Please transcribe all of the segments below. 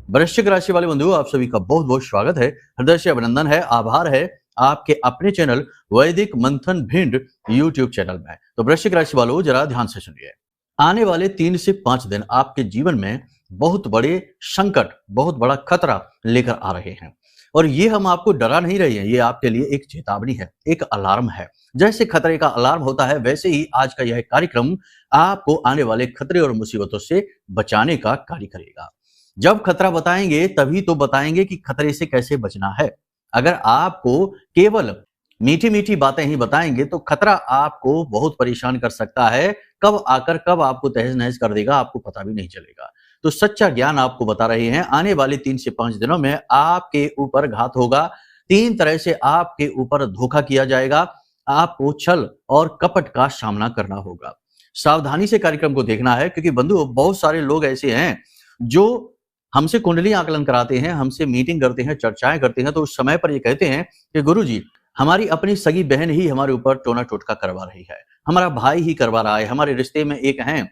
वृश्चिक राशि वाले बंधुओं, आप सभी का बहुत बहुत स्वागत है, हृदय से अभिनंदन है, आभार है आपके अपने चैनल वैदिक मंथन भिंड यूट्यूब चैनल में। तो वृश्चिक राशि वालों, जरा ध्यान से सुनिए। आने वाले 3 से 5 दिन आपके जीवन में बहुत बड़े संकट, बहुत बड़ा खतरा लेकर आ रहे हैं। और ये हम आपको डरा नहीं रहे हैं, ये आपके लिए एक चेतावनी है, एक अलार्म है। जैसे खतरे का अलार्म होता है, वैसे ही आज का यह कार्यक्रम आपको आने वाले खतरे और मुसीबतों से बचाने का कार्य करेगा। जब खतरा बताएंगे तभी तो बताएंगे कि खतरे से कैसे बचना है। अगर आपको केवल मीठी मीठी बातें ही बताएंगे तो खतरा आपको बहुत परेशान कर सकता है। कब आकर कब आपको तहस नहस कर देगा, आपको पता भी नहीं चलेगा। तो सच्चा ज्ञान आपको बता रहे हैं, आने वाले 3 से 5 दिनों में आपके ऊपर घात होगा। 3 तरह से आपके ऊपर धोखा किया जाएगा। आपको छल और कपट का सामना करना होगा। सावधानी से कार्यक्रम को देखना है, क्योंकि बंधु बहुत सारे लोग ऐसे हैं जो हमसे कुंडली आकलन कराते हैं, हमसे मीटिंग करते हैं, चर्चाएं करते हैं, तो उस समय पर ये कहते हैं कि गुरुजी, हमारी अपनी सगी बहन ही हमारे ऊपर टोना टोटका करवा रही है, हमारा भाई ही करवा रहा है, हमारे रिश्ते में एक हैं,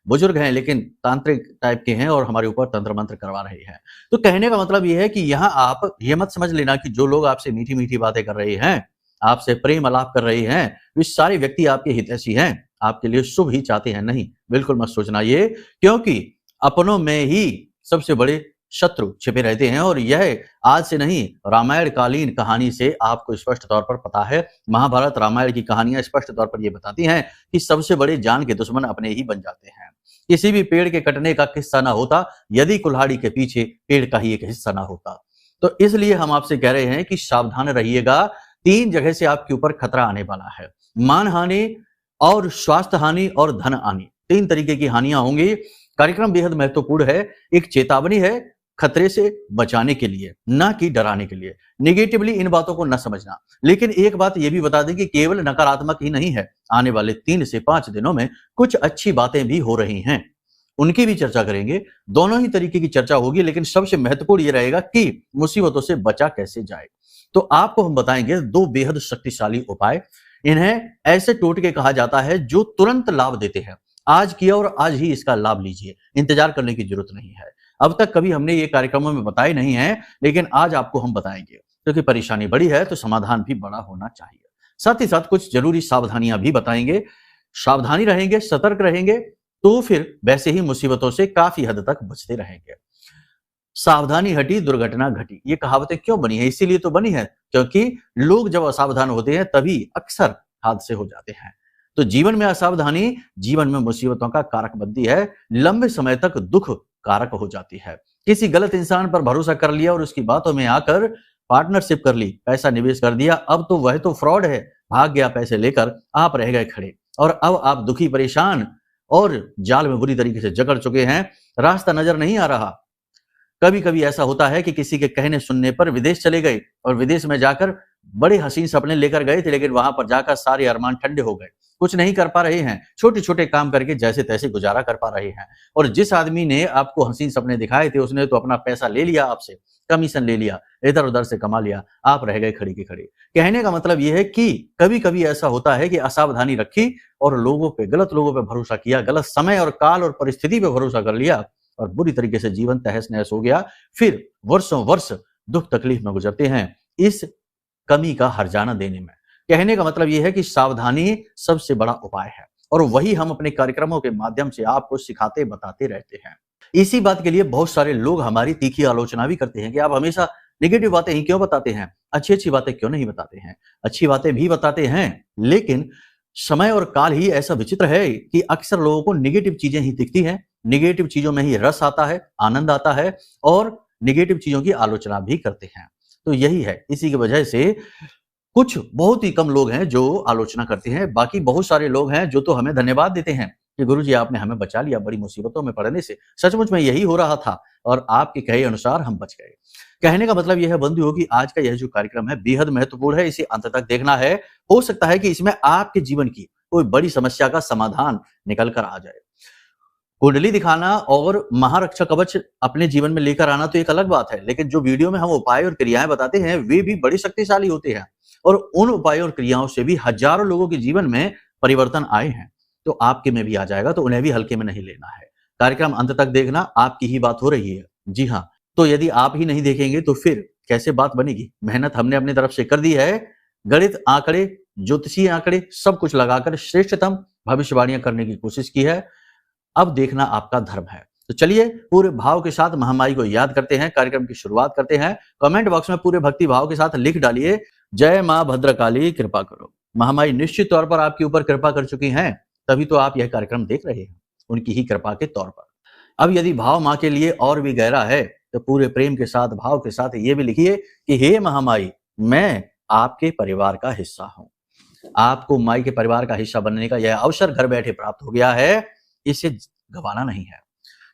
बुजुर्ग हैं लेकिन तांत्रिक टाइप के हैं और हमारे ऊपर तंत्र मंत्र करवा रहे हैं। तो कहने का मतलब यह है कि यहाँ आप ये मत समझ लेना कि जो लोग आपसे मीठी मीठी बातें कर रहे हैं, आपसे प्रेम अलाप कर रहे हैं, वे सारे व्यक्ति आपके हितैषी हैं, आपके लिए शुभ ही चाहते हैं। नहीं, बिल्कुल मत सोचना ये, क्योंकि अपनों में ही सबसे बड़े शत्रु छिपे रहते हैं। और यह आज से नहीं, रामायण कालीन कहानी से आपको स्पष्ट तौर पर पता है। महाभारत रामायण की कहानियां स्पष्ट तौर पर यह बताती हैं कि सबसे बड़े जान के दुश्मन अपने ही बन जाते हैं। किसी भी पेड़ के कटने का किस्सा ना होता यदि कुल्हाड़ी के पीछे पेड़ का ही एक हिस्सा ना होता। तो इसलिए हम आपसे कह रहे हैं कि सावधान रहिएगा। 3 जगह से आपके ऊपर खतरा आने वाला है, मान हानि और स्वास्थ्य हानि और धन हानि। 3 तरीके की हानियां होंगी। कार्यक्रम बेहद महत्वपूर्ण है, एक चेतावनी है खतरे से बचाने के लिए, ना कि डराने के लिए। नेगेटिवली इन बातों को न समझना। लेकिन एक बात यह भी बता दें कि केवल नकारात्मक ही नहीं है, आने वाले 3 से 5 दिनों में कुछ अच्छी बातें भी हो रही हैं, उनकी भी चर्चा करेंगे। दोनों ही तरीके की चर्चा होगी, लेकिन सबसे महत्वपूर्ण यह रहेगा कि मुसीबतों से बचा कैसे जाए। तो आपको हम बताएंगे 2 बेहद शक्तिशाली उपाय। इन्हें ऐसे टोटके कहा जाता है जो तुरंत लाभ देते हैं। आज किया और आज ही इसका लाभ लीजिए, इंतजार करने की जरूरत नहीं है। अब तक कभी हमने ये कार्यक्रमों में बताए नहीं है, लेकिन आज आपको हम बताएंगे, क्योंकि परेशानी बड़ी है तो समाधान भी बड़ा होना चाहिए। साथ ही साथ कुछ जरूरी सावधानियां भी बताएंगे। सावधानी रहेंगे, सतर्क रहेंगे, तो फिर वैसे ही मुसीबतों से काफी हद तक बचते रहेंगे। सावधानी हटी दुर्घटना घटी, ये कहावतें क्यों बनी है? इसीलिए तो बनी है क्योंकि लोग जब असावधान होते हैं तभी अक्सर हादसे हो जाते हैं। तो जीवन में असावधानी जीवन में मुसीबतों का कारक बनती है, लंबे समय तक दुख कारक हो जाती है। किसी गलत इंसान पर भरोसा कर लिया और उसकी बातों में आकर पार्टनरशिप कर ली, पैसा निवेश कर दिया, अब तो वह तो फ्रॉड है, भाग गया पैसे लेकर, आप रह गए खड़े और अब आप दुखी परेशान और जाल में बुरी तरीके से जकड़ चुके हैं, रास्ता नजर नहीं आ रहा। कभी कभी ऐसा होता है कि किसी के कहने सुनने पर विदेश चले गए और विदेश में जाकर बड़े हसीन सपने लेकर गए थे, लेकिन वहां पर जाकर सारे अरमान ठंडे हो गए, कुछ नहीं कर पा रहे हैं, छोटे छोटे काम करके जैसे तैसे गुजारा कर पा रहे हैं। और जिस आदमी ने आपको हसीन सपने दिखाए थे उसने तो अपना पैसा ले लिया, आपसे कमीशन ले लिया, इधर उधर से कमा लिया, आप रह गए खड़ी के खड़े। कहने का मतलब यह है कि कभी कभी ऐसा होता है कि असावधानी रखी और लोगों पे, गलत लोगों पे भरोसा किया, गलत समय और काल और परिस्थिति पे भरोसा कर लिया और बुरी तरीके से जीवन तहस नहस हो गया। फिर वर्षों वर्ष दुख तकलीफ में गुजरते हैं इस कमी का हर्जाना देने में। कहने का मतलब यह है कि सावधानी सबसे बड़ा उपाय है और वही हम अपने कार्यक्रमों के माध्यम से आपको सिखाते बताते रहते हैं। इसी बात के लिए बहुत सारे लोग हमारी तीखी आलोचना भी करते हैं कि आप हमेशा नेगेटिव बातें ही क्यों बताते हैं, अच्छी अच्छी बातें क्यों नहीं बताते हैं। अच्छी बातें भी बताते हैं, लेकिन समय और काल ही ऐसा विचित्र है कि अक्सर लोगों को नेगेटिव चीजें ही दिखती हैं, नेगेटिव चीजों में ही रस आता है, आनंद आता है और नेगेटिव चीजों की आलोचना भी करते हैं। तो यही है, इसी की वजह से कुछ बहुत ही कम लोग हैं जो आलोचना करते हैं, बाकी बहुत सारे लोग हैं जो तो हमें धन्यवाद देते हैं कि गुरुजी आपने हमें बचा लिया बड़ी मुसीबतों में पड़ने से, सचमुच में यही हो रहा था और आपके कहे अनुसार हम बच गए। कहने का मतलब यह है बंधुओं कि आज का यह जो कार्यक्रम है बेहद महत्वपूर्ण है, इसे अंत तक देखना है। हो सकता है कि इसमें आपके जीवन की कोई बड़ी समस्या का समाधान निकल कर आ जाए। कुंडली दिखाना और महारक्षा कवच अपने जीवन में लेकर आना तो एक अलग बात है, लेकिन जो वीडियो में हम उपाय और क्रियाएं बताते हैं वे भी बड़ी शक्तिशाली होते हैं और उन उपायों और क्रियाओं से भी हजारों लोगों के जीवन में परिवर्तन आए हैं। तो आपके में भी आ जाएगा, तो उन्हें भी हल्के में नहीं लेना है। कार्यक्रम अंत तक देखना, आपकी ही बात हो रही है। जी हाँ, तो यदि आप ही नहीं देखेंगे तो फिर कैसे बात बनेगी। मेहनत हमने अपनी तरफ से कर दी है, गणित, आंकड़े, ज्योतिषीय आंकड़े सब कुछ लगाकर श्रेष्ठतम भविष्यवाणियां करने की कोशिश की है। अब देखना आपका धर्म है। तो चलिए पूरे भाव के साथ महामाई को याद करते हैं, कार्यक्रम की शुरुआत करते हैं। कमेंट बॉक्स में पूरे भक्ति भाव के साथ लिख डालिए, जय मां भद्रकाली कृपा करो। महामाई निश्चित तौर पर आपके ऊपर कृपा कर चुकी हैं, तभी तो आप यह कार्यक्रम देख रहे हैं, उनकी ही कृपा के तौर पर। अब यदि भाव मां के लिए और भी गहरा है तो पूरे प्रेम के साथ, भाव के साथ ये भी लिखिए कि हे महामाई, मैं आपके परिवार का हिस्सा हूं। आपको माई के परिवार का हिस्सा बनने का यह अवसर घर बैठे प्राप्त हो गया है, इसे गंवाना नहीं है।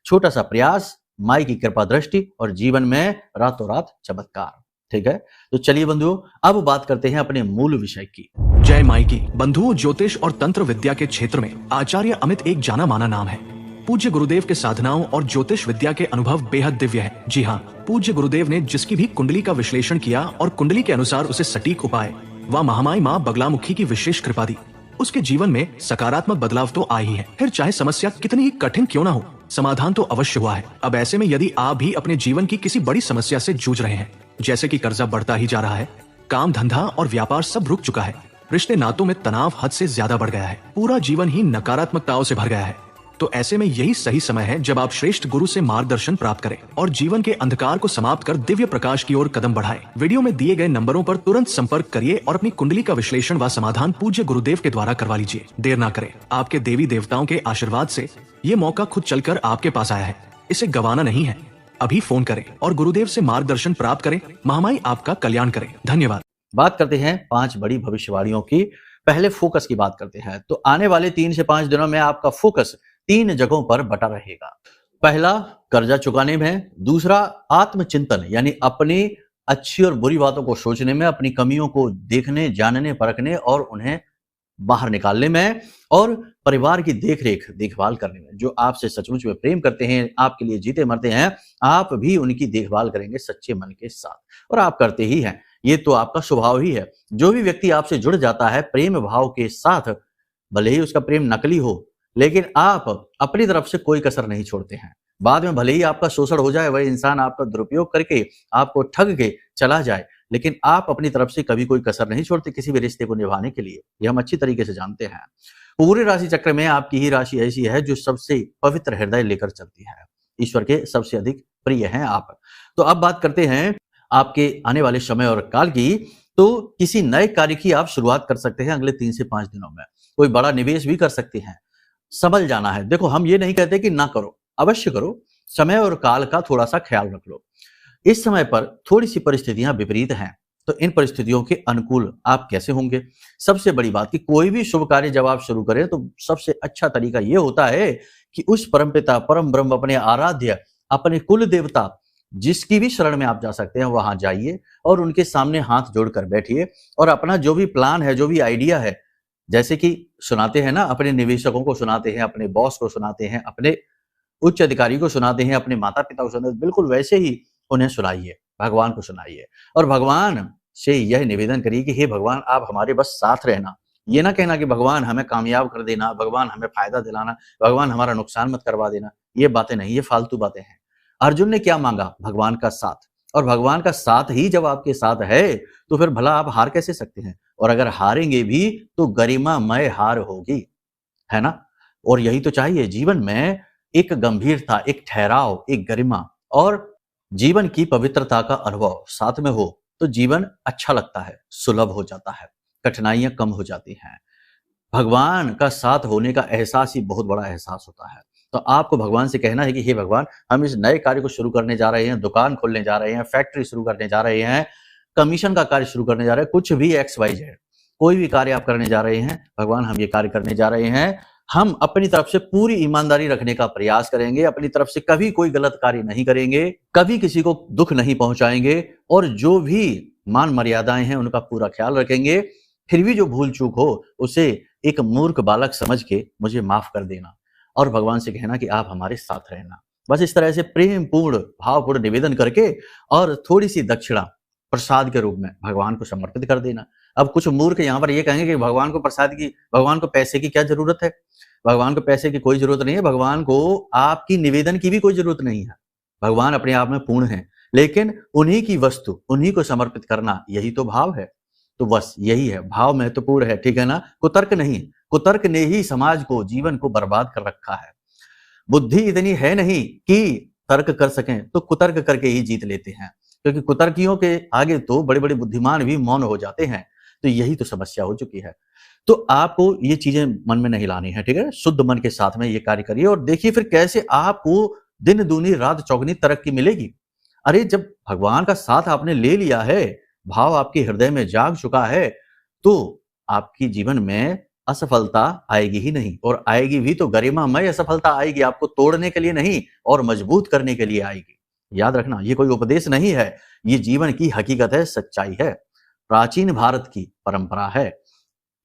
छोटा सा प्रयास, माई की कृपा दृष्टि और जीवन में रातों रात चमत्कार। ठीक है, तो चलिए बंधुओं, अब बात करते हैं अपने मूल विषय की। जय माई की। बंधुओं, ज्योतिष और तंत्र विद्या के क्षेत्र में आचार्य अमित एक जाना माना नाम है। पूज्य गुरुदेव के साधनाओं और ज्योतिष विद्या के अनुभव बेहद दिव्य है। जी हाँ, पूज्य गुरुदेव ने जिसकी भी कुंडली का विश्लेषण किया और कुंडली के अनुसार उसे सटीक उपाय व महामाई माँ बगलामुखी की विशेष कृपा दी, उसके जीवन में सकारात्मक बदलाव तो आ ही है। फिर चाहे समस्या कितनी ही कठिन क्यों ना हो, समाधान तो अवश्य हुआ है। अब ऐसे में यदि आप भी अपने जीवन की किसी बड़ी समस्या से जूझ रहे हैं, जैसे कि कर्जा बढ़ता ही जा रहा है, काम धंधा और व्यापार सब रुक चुका है, रिश्ते नातों में तनाव हद से ज्यादा बढ़ गया है, पूरा जीवन ही नकारात्मकताओं से भर गया है, तो ऐसे में यही सही समय है जब आप श्रेष्ठ गुरु से मार्गदर्शन प्राप्त करें और जीवन के अंधकार को समाप्त कर दिव्य प्रकाश की ओर कदम बढ़ाएं। वीडियो में दिए गए नंबरों पर तुरंत संपर्क करिए और अपनी कुंडली का विश्लेषण व समाधान पूज्य गुरुदेव के द्वारा करवा लीजिए। देर ना करें, आपके देवी देवताओं के आशीर्वाद से ये मौका खुद चलकर आपके पास आया है, इसे गंवाना नहीं है। अभी फोन करें और गुरुदेव से मार्गदर्शन प्राप्त करें। महामाई आपका कल्याण करें। धन्यवाद। बात करते हैं 5 बड़ी भविष्यवाणियों की। पहले फोकस की बात करते हैं। तो आने वाले 3 से 5 दिनों में आपका फोकस 3 जगहों पर बटा रहेगा। पहला, कर्जा चुकाने में। दूसरा, आत्मचिंतन यानी अपनी अच्छी और बुरी बातों को सोचने में, अपनी कमियों को देखने, जानने, परखने और उन्हें बाहर निकालने में। और परिवार की देखभाल करने में। जो आपसे सचमुच में प्रेम करते हैं, आपके लिए जीते मरते हैं, आप भी उनकी देखभाल करेंगे सच्चे मन के साथ, और आप करते ही हैं। ये तो आपका स्वभाव ही है। जो भी व्यक्ति आपसे जुड़ जाता है प्रेम भाव के साथ, भले ही उसका प्रेम नकली हो, लेकिन आप अपनी तरफ से कोई कसर नहीं छोड़ते हैं। बाद में भले ही आपका शोषण हो जाए, वह इंसान आपका दुरुपयोग करके आपको ठग के चला जाए, लेकिन आप अपनी तरफ से कभी कोई कसर नहीं छोड़ते किसी भी रिश्ते को निभाने के लिए। यह हम अच्छी तरीके से जानते हैं। पूरे राशि चक्र में आपकी ही राशि ऐसी है जो सबसे पवित्र हृदय लेकर चलती है। ईश्वर के सबसे अधिक प्रिय हैं आप। तो अब बात करते हैं आपके आने वाले समय और काल की। तो किसी नए कार्य की आप शुरुआत कर सकते हैं अगले 3 से 5 दिनों में। कोई बड़ा निवेश भी कर सकते हैं। संभल जाना है। देखो, हम ये नहीं कहते कि ना करो, अवश्य करो। समय और काल का थोड़ा सा ख्याल रख लो। इस समय पर थोड़ी सी परिस्थितियां विपरीत हैं, तो इन परिस्थितियों के अनुकूल आप कैसे होंगे। सबसे बड़ी बात कि कोई भी शुभ कार्य जब आप शुरू करें तो सबसे अच्छा तरीका यह होता है कि उस परमपिता, परम ब्रह्म, अपने आराध्य, अपने कुल देवता, जिसकी भी शरण में आप जा सकते हैं, वहां जाइए और उनके सामने हाथ जोड़कर बैठिए और अपना जो भी प्लान है, जो भी आइडिया है, जैसे कि सुनाते हैं ना, अपने निवेशकों को सुनाते हैं, अपने बॉस को सुनाते हैं, अपने उच्च अधिकारी को सुनाते हैं, अपने माता पिता को सुनाते हैं, बिल्कुल वैसे ही उन्हें सुनाइए, भगवान को सुनाइए और भगवान से यह निवेदन करिए कि हे भगवान, आप हमारे बस साथ रहना। ये ना कहना कि भगवान हमें कामयाब कर देना, भगवान हमें फायदा दिलाना, भगवान हमारा नुकसान मत करवा देना। ये बातें नहीं, ये फालतू बातें हैं। अर्जुन ने क्या मांगा? भगवान का साथ। और भगवान का साथ ही जब आपके साथ है तो फिर भला आप हार कैसे सकते हैं? और अगर हारेंगे भी तो गरिमामय हार होगी, है ना। और यही तो चाहिए जीवन में, एक गंभीरता, एक ठहराव, एक गरिमा और जीवन की पवित्रता का अनुभव साथ में हो तो जीवन अच्छा लगता है, सुलभ हो जाता है, कठिनाइयां कम हो जाती हैं। भगवान का साथ होने का एहसास ही बहुत बड़ा एहसास होता है। तो आपको भगवान से कहना है कि हे भगवान, हम इस नए कार्य को शुरू करने जा रहे हैं, दुकान खोलने जा रहे हैं, फैक्ट्री शुरू करने जा रहे हैं, कमीशन का कार्य शुरू करने जा रहे हैं, कुछ भी XYZ, कोई भी कार्य आप करने जा रहे हैं, भगवान हम ये कार्य करने जा रहे हैं। हम अपनी तरफ से पूरी ईमानदारी रखने का प्रयास करेंगे, अपनी तरफ से कभी कोई गलत कार्य नहीं करेंगे, कभी किसी को दुख नहीं पहुंचाएंगे और जो भी मान मर्यादाएं हैं उनका पूरा ख्याल रखेंगे। फिर भी जो भूल चूक हो उसे एक मूर्ख बालक समझ के मुझे माफ कर देना और भगवान से कहना कि आप हमारे साथ रहना। बस इस तरह से प्रेम पूर्ण, भावपूर्ण निवेदन करके और थोड़ी सी दक्षिणा प्रसाद के रूप में भगवान को समर्पित कर देना। अब कुछ मूर्ख यहाँ पर ये कहेंगे कि भगवान को पैसे की क्या जरूरत है? भगवान को पैसे की कोई जरूरत नहीं है, भगवान को आपकी निवेदन की भी कोई जरूरत नहीं है। भगवान अपने आप में पूर्ण है। लेकिन उन्हीं की वस्तु उन्हीं को समर्पित करना, यही तो भाव है। तो बस यही है, भाव महत्वपूर्ण है, ठीक है ना, कुतर्क नहीं। कुतर्क ने ही समाज को, जीवन को बर्बाद कर रखा है। बुद्धि इतनी है नहीं कि तर्क कर सकें, तो कुतर्क करके ही जीत लेते हैं, क्योंकि कुतर्कियों के आगे तो बड़े बड़े बुद्धिमान भी मौन हो जाते हैं। तो यही तो समस्या हो चुकी है। तो आपको ये चीजें मन में नहीं लानी है, ठीक है। शुद्ध मन के साथ में ये कार्य करिए और देखिए फिर कैसे आपको दिन दूनी रात चौगनी तरक्की मिलेगी। अरे जब भगवान का साथ आपने ले लिया है, भाव आपके हृदय में जाग चुका है, तो आपकी जीवन में असफलता आएगी ही नहीं, और आएगी भी तो गरिमामय असफलता आएगी, आपको तोड़ने के लिए नहीं और मजबूत करने के लिए आएगी। याद रखना, ये कोई उपदेश नहीं है, ये जीवन की हकीकत है, सच्चाई है। प्राचीन भारत की परंपरा है,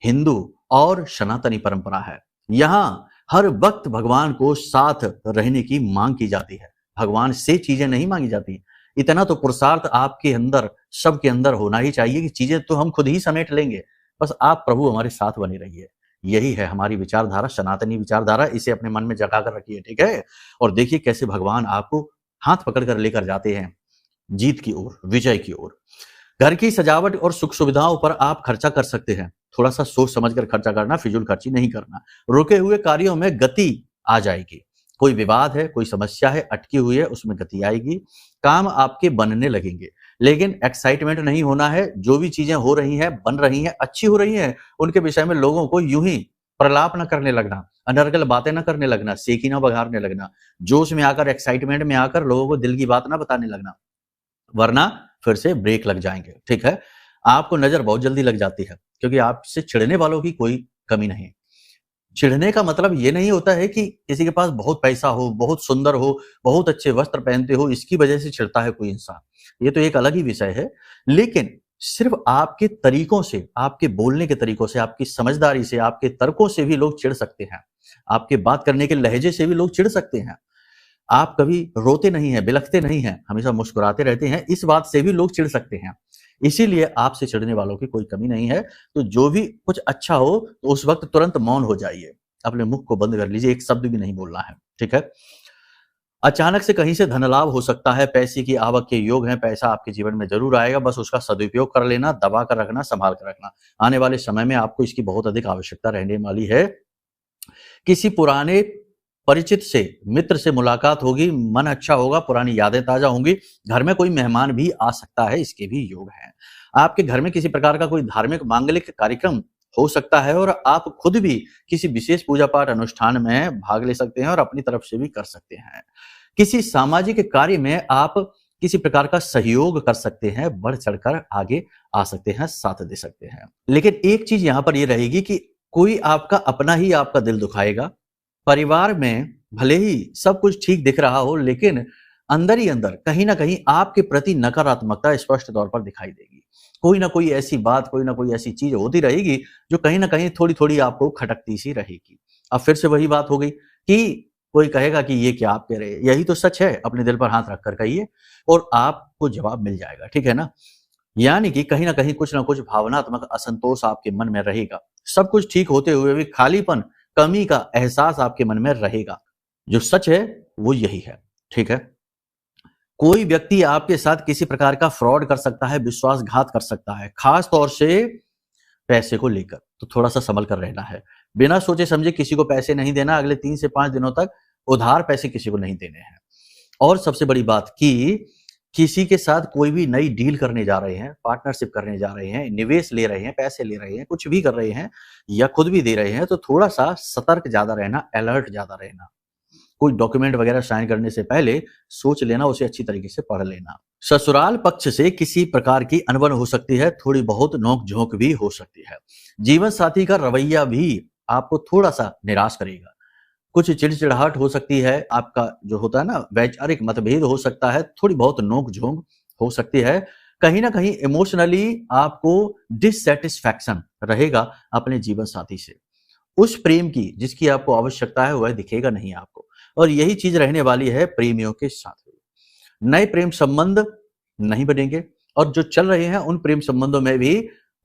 हिंदू और सनातनी परंपरा है। यहाँ हर वक्त भगवान को साथ रहने की मांग की जाती है, भगवान से चीजें नहीं मांगी जाती। इतना तो पुरुषार्थ आपके अंदर, सबके अंदर होना ही चाहिए कि चीजें तो हम खुद ही समेट लेंगे, बस आप प्रभु हमारे साथ बने रहिए। यही है हमारी विचारधारा, सनातनी विचारधारा, इसे अपने मन में जगा कर रखिए, ठीक है। और देखिए कैसे भगवान आपको हाथ पकड़ कर लेकर जाते हैं जीत की ओर, विजय की ओर। घर की सजावट और सुख सुविधाओं पर आप खर्चा कर सकते हैं, थोड़ा सा सोच समझ कर खर्चा करना, फिजूल खर्ची नहीं करना। रुके हुए कार्यों में गति आ जाएगी। कोई विवाद है, कोई समस्या है, अटकी हुई है, उसमें गति आएगी, काम आपके बनने लगेंगे। लेकिन एक्साइटमेंट नहीं होना है। जो भी चीजें हो रही हैं, बन रही हैं, अच्छी हो रही हैं, उनके विषय में लोगों को यूं ही प्रलाप न करने लगना, अनर्गल बातें न करने लगना, सेकी न बघारने लगना, जोश में आकर, एक्साइटमेंट में आकर लोगों को दिल की बात ना बताने लगना, वरना फिर से ब्रेक लग जाएंगे, ठीक है। आपको नजर बहुत जल्दी लग जाती है, क्योंकि आपसे चिढ़ने वालों की कोई कमी नहीं। चिढ़ने का मतलब ये नहीं होता है कि किसी के पास बहुत पैसा हो, बहुत सुंदर हो, बहुत अच्छे वस्त्र पहनते हो, इसकी वजह से चिढ़ता है कोई इंसान, ये तो एक अलग ही विषय है। लेकिन सिर्फ आपके तरीकों से, आपके बोलने के तरीकों से, आपकी समझदारी से, आपके तर्कों से भी लोग चिढ़ सकते हैं। आपके बात करने के लहजे से भी लोग चिढ़ सकते हैं। आप कभी रोते नहीं हैं, बिलखते नहीं हैं, हमेशा मुस्कुराते रहते हैं, इस बात से भी लोग चिढ़ सकते हैं। इसीलिए आपसे चिढ़ने वालों की कोई कमी नहीं है। तो जो भी कुछ अच्छा हो तो उस वक्त तुरंत मौन हो जाइए, अपने मुख को बंद कर लीजिए, एक शब्द भी नहीं बोलना है, ठीक है। अचानक से कहीं से धन लाभ हो सकता है, पैसे की आवक के योग हैं, पैसा आपके जीवन में जरूर आएगा, बस उसका सदुपयोग कर लेना, दबा कर रखना, संभाल कर रखना। आने वाले समय में आपको इसकी बहुत अधिक आवश्यकता रहने वाली है। किसी पुराने परिचित से, मित्र से मुलाकात होगी, मन अच्छा होगा, पुरानी यादें ताजा होंगी, घर में कोई मेहमान भी आ सकता है, इसके भी योग हैं। आपके घर में किसी प्रकार का कोई धार्मिक मांगलिक कार्यक्रम हो सकता है और आप खुद भी किसी विशेष पूजा पाठ अनुष्ठान में भाग ले सकते हैं और अपनी तरफ से भी कर सकते हैं। किसी सामाजिक कार्य में आप किसी प्रकार का सहयोग कर सकते हैं, बढ़ चढ़कर आगे आ सकते हैं, साथ दे सकते हैं। लेकिन एक चीज यहां पर यह रहेगी कि कोई आपका अपना ही आपका दिल दुखाएगा। परिवार में भले ही सब कुछ ठीक दिख रहा हो, लेकिन अंदर ही अंदर कहीं ना कहीं आपके प्रति नकारात्मकता स्पष्ट तौर पर दिखाई देगी। कोई ना कोई ऐसी बात, कोई ना कोई ऐसी चीज होती रहेगी जो कहीं ना कहीं थोड़ी थोड़ी आपको खटकती सी रहेगी। अब फिर से वही बात हो गई कि कोई कहेगा कि ये क्या आप कह रहे हैं, यही तो सच है, अपने दिल पर हाथ रखकर कहिए और आपको जवाब मिल जाएगा, ठीक है ना। यानी कि कहीं ना कुछ भावनात्मक असंतोष आपके मन में रहेगा। सब कुछ ठीक होते हुए भी खालीपन, कमी का एहसास आपके मन में रहेगा। जो सच है वो यही है, ठीक है। कोई व्यक्ति आपके साथ किसी प्रकार का फ्रॉड कर सकता है, विश्वासघात कर सकता है, खास तौर से पैसे को लेकर, तो थोड़ा सा संभल कर रहना है। बिना सोचे समझे किसी को पैसे नहीं देना, अगले 3 से 5 दिनों तक उधार पैसे किसी को नहीं देने हैं। और सबसे बड़ी बात कि किसी के साथ कोई भी नई डील करने जा रहे हैं, पार्टनरशिप करने जा रहे हैं, निवेश ले रहे हैं, पैसे ले रहे हैं, कुछ भी कर रहे हैं या खुद भी दे रहे हैं, तो थोड़ा सा सतर्क ज्यादा रहना, अलर्ट ज्यादा रहना। कोई डॉक्यूमेंट वगैरह साइन करने से पहले सोच लेना, उसे अच्छी तरीके से पढ़ लेना। ससुराल पक्ष से किसी प्रकार की अनबन हो सकती है, थोड़ी बहुत नोक झोंक भी हो सकती है। जीवन साथी का रवैया भी आपको थोड़ा सा निराश करेगा। कुछ चिड़चिड़ाहट हो सकती है, आपका जो होता है ना वैचारिक मतभेद हो सकता है, थोड़ी बहुत नोक झोंक हो सकती है। कहीं ना कहीं इमोशनली आपको डिससेटिस्फैक्शन रहेगा अपने जीवन साथी से। उस प्रेम की जिसकी आपको आवश्यकता है वह दिखेगा नहीं आपको, और यही चीज रहने वाली है प्रेमियों के साथ। नए प्रेम संबंध नहीं बनेंगे और जो चल रहे हैं उन प्रेम संबंधों में भी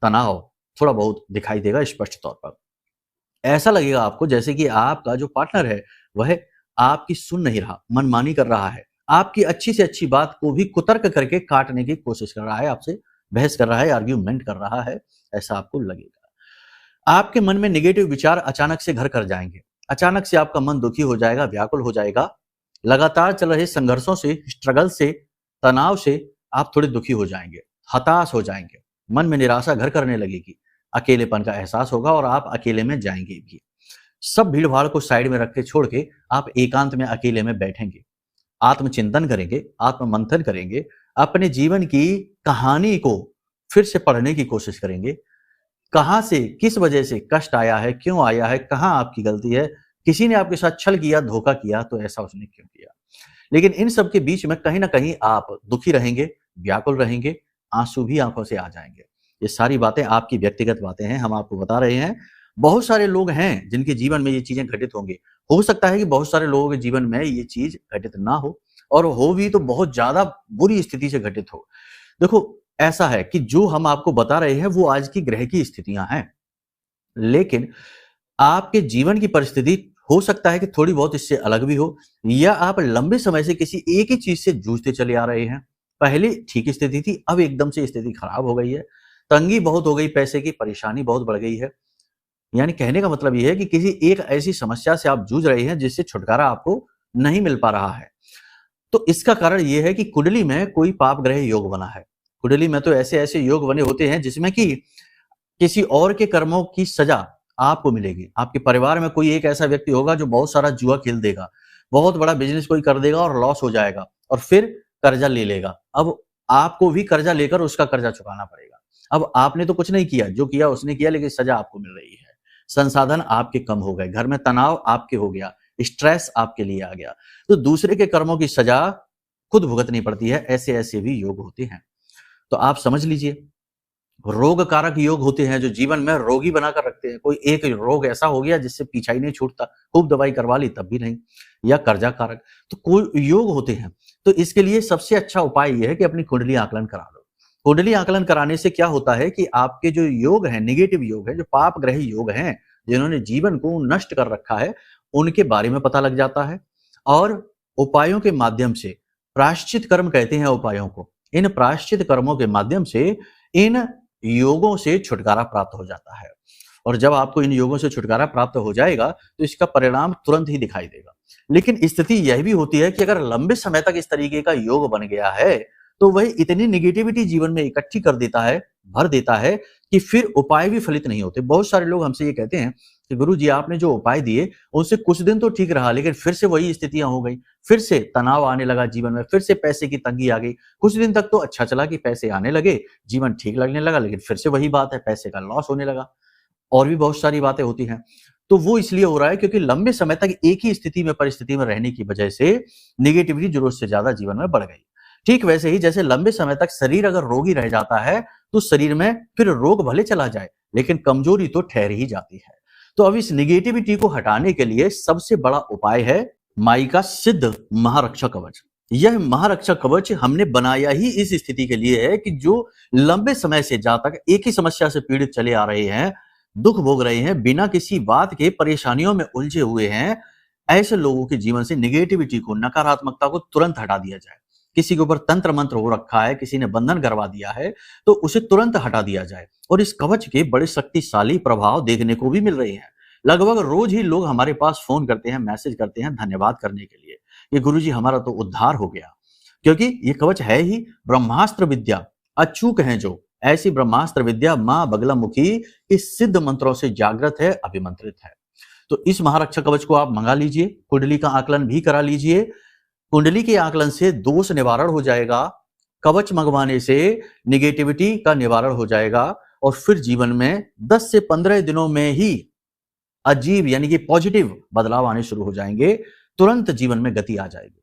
तनाव थोड़ा बहुत दिखाई देगा स्पष्ट तौर पर। ऐसा लगेगा आपको जैसे कि आपका जो पार्टनर है वह आपकी सुन नहीं रहा, मनमानी कर रहा है, आपकी अच्छी से अच्छी बात को भी कुतर्क करके काटने की कोशिश कर रहा है, आपसे बहस कर रहा है, आर्ग्यूमेंट कर रहा है, ऐसा आपको लगेगा। आपके मन में नेगेटिव विचार अचानक से घर कर जाएंगे, अचानक से आपका मन दुखी हो जाएगा, व्याकुल हो जाएगा। लगातार चल रहे संघर्षों से, स्ट्रगल से, तनाव से आप थोड़े दुखी हो जाएंगे, हताश हो जाएंगे, मन में निराशा घर करने लगेगी, अकेलेपन का एहसास होगा और आप अकेले में जाएंगे भी। सब भीड़ भाड़ को साइड में रख के छोड़ के आप एकांत में अकेले में बैठेंगे, आत्मचिंतन करेंगे, आत्म मंथन करेंगे, अपने जीवन की कहानी को फिर से पढ़ने की कोशिश करेंगे। कहां से, किस वजह से कष्ट आया है, क्यों आया है, कहां आपकी गलती है, किसी ने आपके साथ छल किया, धोखा किया, तो ऐसा उसने क्यों किया। लेकिन इन सब के बीच में कहीं ना कहीं आप दुखी रहेंगे, व्याकुल रहेंगे, आंसू भी आंखों से आ जाएंगे। ये सारी बातें आपकी व्यक्तिगत बातें हैं, हम आपको बता रहे हैं। बहुत सारे लोग हैं जिनके जीवन में ये चीजें घटित होंगी। हो सकता है कि बहुत सारे लोगों के जीवन में ये चीज घटित ना हो, और हो भी तो बहुत ज्यादा बुरी स्थिति से घटित हो। देखो, ऐसा है कि जो हम आपको बता रहे हैं वो आज की ग्रह की स्थितियां हैं, लेकिन आपके जीवन की परिस्थिति हो सकता है कि थोड़ी बहुत इससे अलग भी हो, या आप लंबे समय से किसी एक ही चीज से जूझते चले आ रहे हैं। पहले ठीक स्थिति थी, अब एकदम से स्थिति खराब हो गई है, तंगी बहुत हो गई, पैसे की परेशानी बहुत बढ़ गई है। यानी कहने का मतलब यह है कि किसी एक ऐसी समस्या से आप जूझ रहे हैं जिससे छुटकारा आपको नहीं मिल पा रहा है। तो इसका कारण यह है कि कुंडली में कोई पाप ग्रह योग बना है। कुंडली में तो ऐसे ऐसे योग बने होते हैं जिसमें कि किसी और के कर्मों की सजा आपको मिलेगी। आपके परिवार में कोई एक ऐसा व्यक्ति होगा जो बहुत सारा जुआ खेल देगा, बहुत बड़ा बिजनेस कोई कर देगा और लॉस हो जाएगा, और फिर कर्जा ले लेगा। अब आपको भी कर्जा लेकर उसका कर्जा चुकाना पड़ेगा। अब आपने तो कुछ नहीं किया, जो किया उसने किया, लेकिन सजा आपको मिल रही है। संसाधन आपके कम हो गए, घर में तनाव आपके हो गया, स्ट्रेस आपके लिए आ गया, तो दूसरे के कर्मों की सजा खुद भुगतनी पड़ती है। ऐसे ऐसे भी योग होते हैं। तो आप समझ लीजिए, रोग कारक योग होते हैं जो जीवन में रोगी बनाकर रखते हैं। कोई एक रोग ऐसा हो गया जिससे पीछा ही नहीं छूटता, खूब दवाई करवा ली तब भी नहीं, या कर्जा कारक, तो कोई योग होते हैं। तो इसके लिए सबसे अच्छा उपाय यह है कि अपनी कुंडली आकलन करा लो। कुंडली आकलन कराने से क्या होता है कि आपके जो योग है, नेगेटिव योग है, जो पाप ग्रही योग हैं, जिन्होंने जीवन को नष्ट कर रखा है, उनके बारे में पता लग जाता है। और उपायों के माध्यम से, प्रायश्चित कर्म कहते हैं उपायों को, इन प्रायश्चित कर्मों के माध्यम से इन योगों से छुटकारा प्राप्त हो जाता है। और जब आपको इन योगों से छुटकारा प्राप्त हो जाएगा तो इसका परिणाम तुरंत ही दिखाई देगा। लेकिन स्थिति यह भी होती है कि अगर लंबे समय तक इस तरीके का योग बन गया है तो वह इतनी निगेटिविटी जीवन में इकट्ठी कर देता है, भर देता है, कि फिर उपाय भी फलित नहीं होते। बहुत सारे लोग हमसे ये कहते हैं कि गुरु जी आपने जो उपाय दिए उनसे कुछ दिन तो ठीक रहा, लेकिन फिर से वही स्थितियां हो गई, फिर से तनाव आने लगा जीवन में, फिर से पैसे की तंगी आ गई। कुछ दिन तक तो अच्छा चला कि पैसे आने लगे, जीवन ठीक लगने लगा, लेकिन फिर से वही बात है, पैसे का लॉस होने लगा। और भी बहुत सारी बातें होती हैं। तो वो इसलिए हो रहा है क्योंकि लंबे समय तक एक ही स्थिति में, परिस्थिति में रहने की वजह से निगेटिविटी जरूरत से ज्यादा जीवन में बढ़ गई। ठीक वैसे ही जैसे लंबे समय तक शरीर अगर रोगी रह जाता है तो शरीर में फिर रोग भले चला जाए लेकिन कमजोरी तो ठहर ही जाती है। तो अब इस निगेटिविटी को हटाने के लिए सबसे बड़ा उपाय है माई का सिद्ध महारक्षा कवच। यह महारक्षा कवच हमने बनाया ही इस स्थिति के लिए है कि जो लंबे समय से जहां तक एक ही समस्या से पीड़ित चले आ रहे हैं, दुख भोग रहे हैं, बिना किसी बात के परेशानियों में उलझे हुए हैं, ऐसे लोगों के जीवन से निगेटिविटी को, नकारात्मकता को तुरंत हटा दिया जाए। किसी के ऊपर तंत्र मंत्र हो रखा है, किसी ने बंधन करवा दिया है, तो उसे तुरंत हटा दिया जाए। और इस कवच के बड़े शक्तिशाली प्रभाव देखने को भी मिल रहे हैं। लगभग रोज ही लोग हमारे पास फोन करते हैं, मैसेज करते हैं धन्यवाद करने के लिए कि गुरुजी हमारा तो उद्धार हो गया। क्योंकि ये कवच है ही ब्रह्मास्त्र विद्या, अचूक है जो ऐसी ब्रह्मास्त्र विद्या मां बगलामुखी इस सिद्ध मंत्रों से जागृत है, अभिमंत्रित है। तो इस महारक्षा कवच को आप मंगा लीजिए, कुंडली का आकलन भी करा लीजिए। कुंडली के आकलन से दोष निवारण हो जाएगा, कवच मंगवाने से निगेटिविटी का निवारण हो जाएगा, और फिर जीवन में 10 से 15 दिनों में ही अजीब यानी कि पॉजिटिव बदलाव आने शुरू हो जाएंगे, तुरंत जीवन में गति आ जाएगी।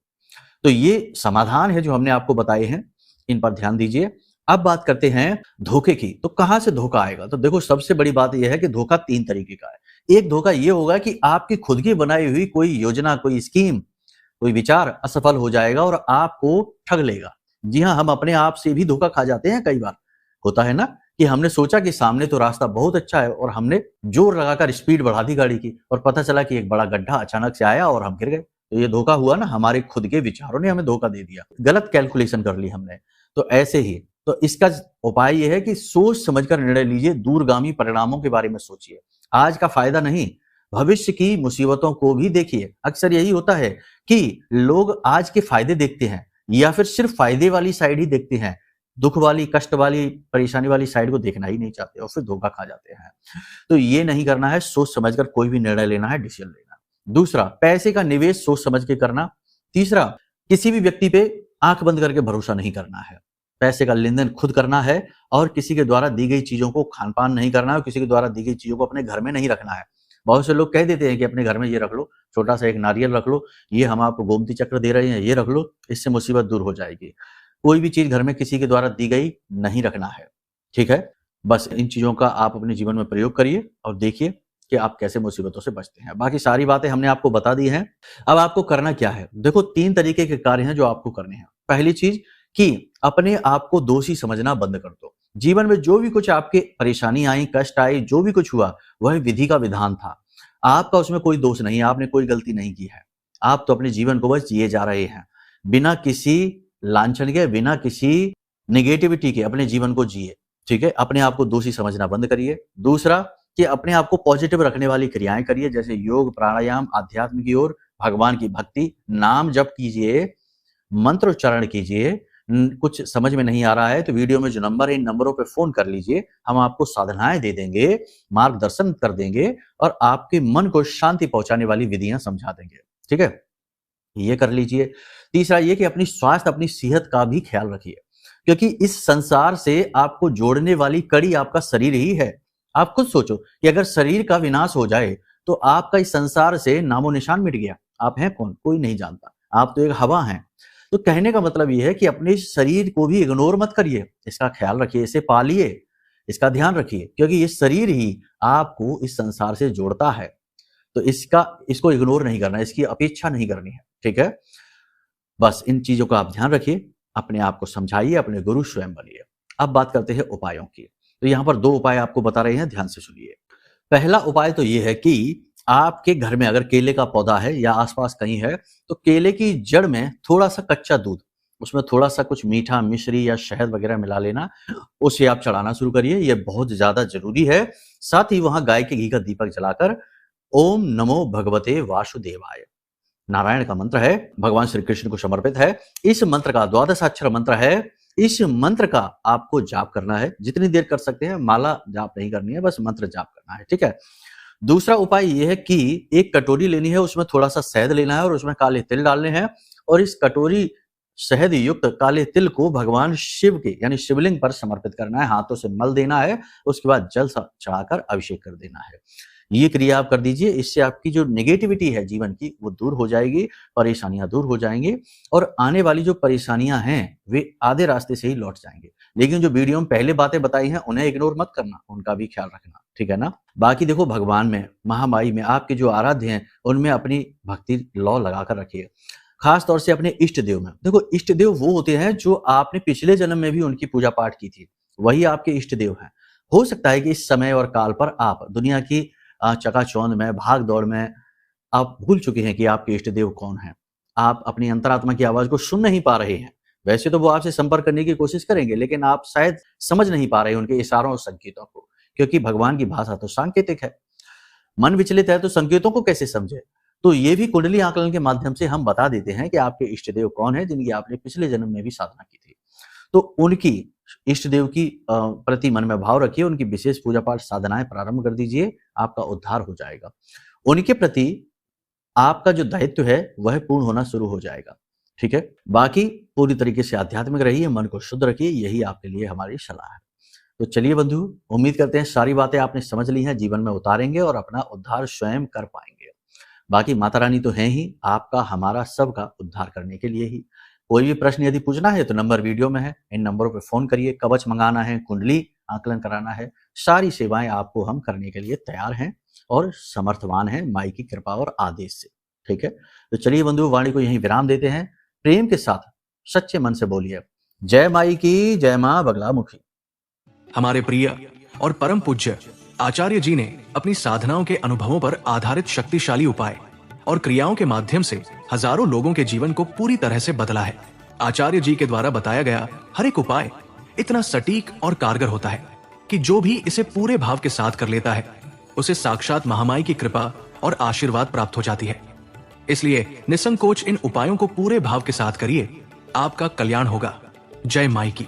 तो ये समाधान है जो हमने आपको बताए हैं, इन पर ध्यान दीजिए। अब बात करते हैं धोखे की। तो कहां से धोखा आएगा? तो देखो, सबसे बड़ी बात यह है कि धोखा 3 तरीके का है। एक धोखा यह होगा कि आपकी खुद की बनाई हुई कोई योजना, कोई स्कीम, कोई विचार असफल हो जाएगा और आपको ठग लेगा। जी हां, हम अपने आप से भी धोखा खा जाते हैं। कई बार होता है ना कि हमने सोचा कि सामने तो रास्ता बहुत अच्छा है और हमने जोर लगाकर स्पीड बढ़ा दी गाड़ी की, और पता चला कि एक बड़ा गड्ढा अचानक से आया और हम गिर गए। तो ये धोखा हुआ ना, हमारे खुद के विचारों ने हमें धोखा दे दिया, गलत कैलकुलेशन कर ली हमने। तो ऐसे ही तो इसका उपाय ये है कि सोच समझकर निर्णय लीजिए, दूरगामी परिणामों के बारे में सोचिए। आज का फायदा नहीं, भविष्य की मुसीबतों को भी देखिए। अक्सर यही होता है कि लोग आज के फायदे देखते हैं या फिर सिर्फ फायदे वाली साइड ही देखते हैं, दुख वाली, कष्ट वाली, परेशानी वाली साइड को देखना ही नहीं चाहते और फिर धोखा खा जाते हैं। तो ये नहीं करना है, सोच समझकर कोई भी निर्णय लेना है, डिसीजन लेना। दूसरा, पैसे का निवेश सोच समझ के करना। तीसरा, किसी भी व्यक्ति पे आंख बंद करके भरोसा नहीं करना है। पैसे का लेन देन खुद करना है और किसी के द्वारा दी गई चीजों को खान पान नहीं करना है और किसी के द्वारा दी गई चीजों को अपने घर में नहीं रखना है। बहुत से लोग कह देते हैं कि अपने घर में ये रख लो, छोटा सा एक नारियल रख लो, ये हम आपको गोमती चक्र दे रहे हैं, ये रख लो, इससे मुसीबत दूर हो जाएगी। कोई भी चीज घर में किसी के द्वारा दी गई नहीं रखना है, ठीक है। बस इन चीजों का आप अपने जीवन में प्रयोग करिए और देखिए कि आप कैसे मुसीबतों से बचते हैं। बाकी सारी बातें हमने आपको बता दी हैं। अब आपको करना क्या है? देखो, 3 तरीके के कार्य हैं जो आपको करने हैं। पहली चीज कि अपने आप को दोषी समझना बंद कर दो। जीवन में जो भी कुछ आपके परेशानी आई, कष्ट आई, जो भी कुछ हुआ, वह विधि का विधान था। आपका उसमें कोई दोष नहीं है, आपने कोई गलती नहीं की है। आप तो अपने जीवन को बस जिए जा रहे हैं, बिना किसी लांछन के, बिना किसी नेगेटिविटी के अपने जीवन को जिए, ठीक है। अपने आप को दोषी समझना बंद करिए। दूसरा कि अपने आप को पॉजिटिव रखने वाली क्रियाएं करिए, जैसे योग, प्राणायाम, आध्यात्म की ओर, भगवान की भक्ति, नाम जप कीजिए, मंत्र उच्चारण कीजिए। कुछ समझ में नहीं आ रहा है तो वीडियो में जो नंबर है, इन नंबरों पे फोन कर लीजिए, हम आपको साधनाएं दे देंगे, मार्गदर्शन कर देंगे और आपके मन को शांति पहुंचाने वाली विधियां समझा देंगे, ठीक है। ये कर लीजिए। तीसरा ये कि अपनी स्वास्थ्य, अपनी सेहत का भी ख्याल रखिए, क्योंकि इस संसार से आपको जोड़ने वाली कड़ी आपका शरीर ही है। आप खुद सोचो कि अगर शरीर का विनाश हो जाए तो आपका इस संसार से नामो निशान मिट गया। आप हैं कौन? कोई नहीं जानता। आप तो एक हवा हैं। तो कहने का मतलब ये है कि अपने शरीर को भी इग्नोर मत करिए, इसका ख्याल रखिए, इसे पालिए, इसका ध्यान रखिए, क्योंकि ये शरीर ही आपको इस संसार से जोड़ता है। तो इसको इग्नोर नहीं करना, इसकी अपेक्षा नहीं करनी है, ठीक है। बस इन चीजों का आप ध्यान रखिए, अपने आप को समझाइए, अपने गुरु स्वयं बनिए। अब बात करते हैं उपायों की। तो यहाँ पर 2 उपाय आपको बता रहे हैं, ध्यान से सुनिए। पहला उपाय तो ये है कि आपके घर में अगर केले का पौधा है या आसपास कहीं है, तो केले की जड़ में थोड़ा सा कच्चा दूध, उसमें थोड़ा सा कुछ मीठा, मिश्री या शहद वगैरह मिला लेना, उसे आप चढ़ाना शुरू करिए। यह बहुत ज्यादा जरूरी है। साथ ही वहां गाय के घी का दीपक जलाकर ओम नमो भगवते वासुदेवाय, नारायण का मंत्र है, भगवान श्री कृष्ण को समर्पित है। इस मंत्र का 12 मंत्र है। इस मंत्र का आपको जाप करना है, जितनी देर कर सकते हैं। माला जाप नहीं करनी है, बस मंत्र जाप करना है, ठीक है। दूसरा उपाय यह है कि एक कटोरी लेनी है, उसमें थोड़ा सा शहद लेना है और उसमें काले तिल डालने हैं और इस कटोरी शहद युक्त काले तिल को भगवान शिव के यानी शिवलिंग पर समर्पित करना है, हाथों से मल देना है, उसके बाद जल चढ़ाकर अभिषेक कर देना है। ये क्रिया आप कर दीजिए, इससे आपकी जो नेगेटिविटी है जीवन की वो दूर हो जाएगी, परेशानियां दूर हो जाएंगी और आने वाली जो परेशानियां हैं वे आधे रास्ते से ही लौट जाएंगे। लेकिन जो वीडियो में पहले बातें बताई हैं उन्हें इग्नोर मत करना, उनका भी ख्याल रखना, ठीक है ना। बाकी देखो, भगवान में, महामाई में, आपके जो आराध्य हैं उनमें अपनी भक्ति लौ लगाकर रखिए। खास तौर से अपने इष्ट देव में। देखो, इष्ट देव वो होते हैं जो आपने पिछले जन्म में भी उनकी पूजा पाठ की थी, वही आपके इष्ट देव हैं। हो सकता है कि इस समय और काल पर आप दुनिया की चकाचौंध में, भाग दौड़ में आप भूल चुके हैं कि आपके इष्ट देव कौन हैं। आप अपनी अंतरात्मा की आवाज को सुन नहीं पा रहे हैं। वैसे तो वो आपसे संपर्क करने की कोशिश करेंगे, लेकिन आप शायद समझ नहीं पा रहे उनके इशारों और संकेतों को, क्योंकि भगवान की भाषा तो सांकेतिक है। मन विचलित है तो संकेतों को कैसे समझे? तो ये भी कुंडली आकलन के माध्यम से हम बता देते हैं कि आपके इष्ट देव कौन है, जिनकी आपने पिछले जन्म में भी साधना की थी। तो उनकी इष्ट देव की प्रति मन में भाव रखिए, उनकी विशेष पूजा पाठ साधनाएं प्रारंभ कर दीजिए, आपका उद्धार हो जाएगा। उनके प्रति आपका जो दायित्व है वह पूर्ण होना शुरू हो जाएगा, ठीक है। बाकी पूरी तरीके से आध्यात्मिक रहिए, मन को शुद्ध रखिए, यही आपके लिए हमारी सलाह है। तो चलिए बंधु, उम्मीद करते हैं सारी बातें आपने समझ ली हैं, जीवन में उतारेंगे और अपना उद्धार स्वयं कर पाएंगे। बाकी माता रानी तो है ही आपका, हमारा, सबका उद्धार करने के लिए ही। कोई भी प्रश्न यदि पूछना है तो नंबर वीडियो में है, इन नंबरों पर फोन करिए। कवच मंगाना है, कुंडली आकलन कराना है, सारी सेवाएं आपको हम करने के लिए तैयार हैं और समर्थवान हैं माई की कृपा और आदेश से, ठीक है। तो चलिए बंधु, वाणी को यहीं विराम देते हैं। प्रेम के साथ सच्चे मन से बोलिए जय माई की, जय मां बगलामुखी। हमारे प्रिय और परम पूज्य आचार्य जी ने अपनी साधनाओं के अनुभवों पर आधारित शक्तिशाली उपाय और क्रियाओं के माध्यम से हजारों लोगों के जीवन को पूरी तरह से बदला है। आचार्य जी के द्वारा बताया गया हर एक उपाय इतना सटीक और कारगर होता है कि जो भी इसे पूरे भाव के साथ कर लेता है उसे साक्षात महामाई की कृपा और आशीर्वाद प्राप्त हो जाती है। इसलिए निसंकोच इन उपायों को पूरे भाव के साथ करिए, आपका कल्याण होगा। जय माई की।